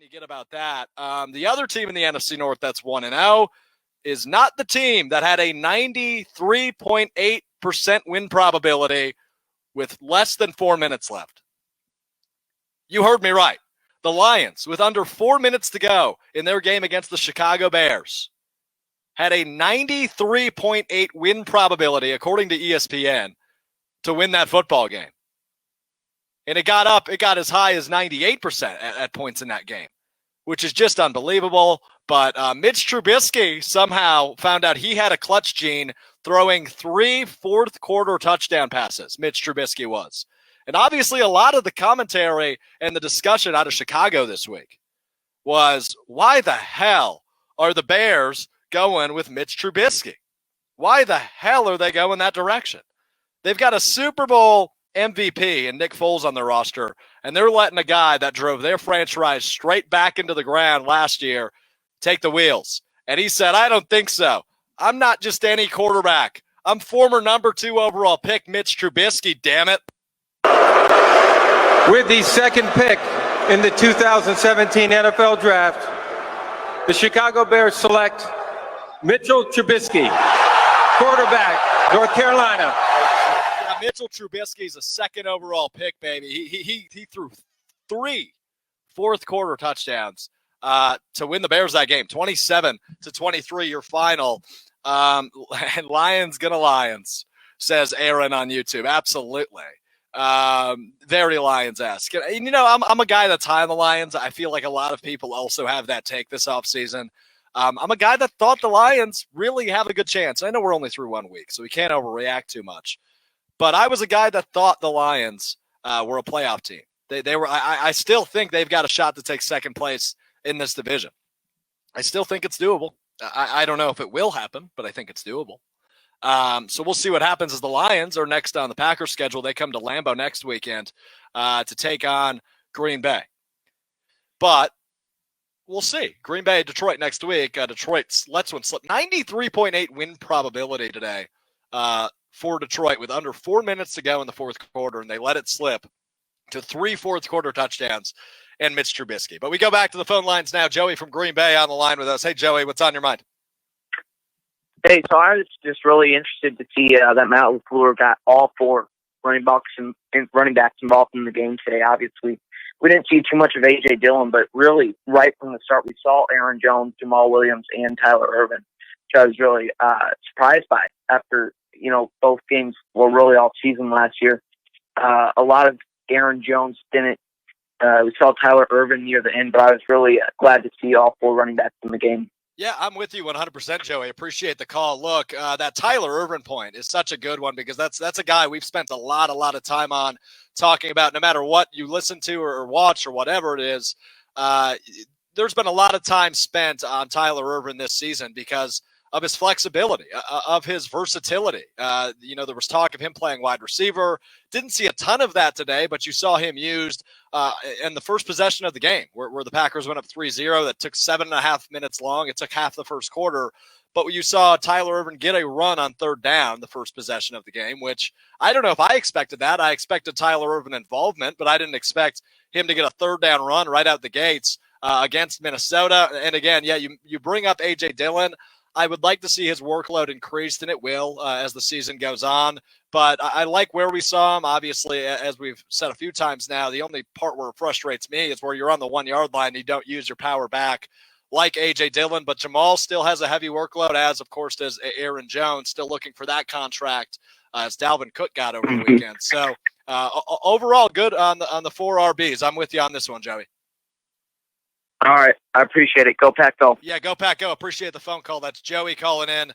you get about that. The other team in the NFC North that's 1-0 is not the team that had a 93.8% win probability with less than 4 minutes left. You heard me right. The Lions, with under 4 minutes to go in their game against the Chicago Bears, had a 93.8 win probability, according to ESPN, to win that football game. And it got as high as 98% at points in that game, which is just unbelievable. But Mitch Trubisky somehow found out he had a clutch gene, throwing 3 fourth-quarter touchdown passes, Mitch Trubisky was. And obviously a lot of the commentary and the discussion out of Chicago this week was, why the hell are the Bears going with Mitch Trubisky? Why the hell are they going that direction? They've got a Super Bowl MVP and Nick Foles on their roster, and they're letting a guy that drove their franchise straight back into the ground last year take the wheels. And he said, I don't think so. I'm not just any quarterback. I'm former number 2 overall pick Mitch Trubisky, damn it. With the second pick in the 2017 NFL Draft, the Chicago Bears select Mitchell Trubisky, quarterback, North Carolina. Mitchell Trubisky's a second overall pick, baby. He threw 3 fourth-quarter touchdowns to win the Bears that game, 27-23, your final. And Lions gonna Lions, says Aaron on YouTube. Absolutely. Very Lions-esque. You know, I'm a guy that's high on the Lions. I feel like a lot of people also have that take this offseason. I'm a guy that thought the Lions really have a good chance. I know we're only through 1 week, so we can't overreact too much. But I was a guy that thought the Lions were a playoff team. They were. I still think they've got a shot to take second place in this division. I still think it's doable. I don't know if it will happen, but I think it's doable. So we'll see what happens as the Lions are next on the Packers schedule. They come to Lambeau next weekend to take on Green Bay. But we'll see. Green Bay, Detroit next week. Detroit lets one slip. 93.8 win probability today. For Detroit with under 4 minutes to go in the fourth quarter, and they let it slip to 3 fourth-quarter touchdowns and Mitch Trubisky. But we go back to the phone lines now. Joey from Green Bay on the line with us. Hey, Joey, what's on your mind? Hey, so I was just really interested to see that Matt LaFleur got all 4 running backs involved in the game today. Obviously, we didn't see too much of A.J. Dillon, but really right from the start, we saw Aaron Jones, Jamal Williams, and Tyler Ervin, which I was really surprised by after – both games were really all season last year. A lot of Aaron Jones didn't. We saw Tyler Ervin near the end, but I was really glad to see all 4 running backs in the game. Yeah, I'm with you 100%, Joey. Appreciate the call. Look, that Tyler Ervin point is such a good one because that's a guy we've spent a lot of time on talking about. No matter what you listen to or watch or whatever it is, there's been a lot of time spent on Tyler Ervin this season because of his flexibility, of his versatility. There was talk of him playing wide receiver. Didn't see a ton of that today, but you saw him used in the first possession of the game where the Packers went up 3-0. That took 7.5 minutes long. It took half the first quarter. But you saw Tyler Ervin get a run on third down, the first possession of the game, which I don't know if I expected that. I expected Tyler Ervin involvement, but I didn't expect him to get a third down run right out the gates against Minnesota. And again, yeah, you bring up A.J. Dillon. I would like to see his workload increased, and it will as the season goes on. But I like where we saw him. Obviously, as we've said a few times now, the only part where it frustrates me is where you're on the 1-yard line and you don't use your power back like A.J. Dillon. But Jamal still has a heavy workload, as, of course, does Aaron Jones, still looking for that contract as Dalvin Cook got over the weekend. So overall, good on the 4 RBs. I'm with you on this one, Joey. All right. I appreciate it. Go Pack, go. Yeah, go Pack, go. Appreciate the phone call. That's Joey calling in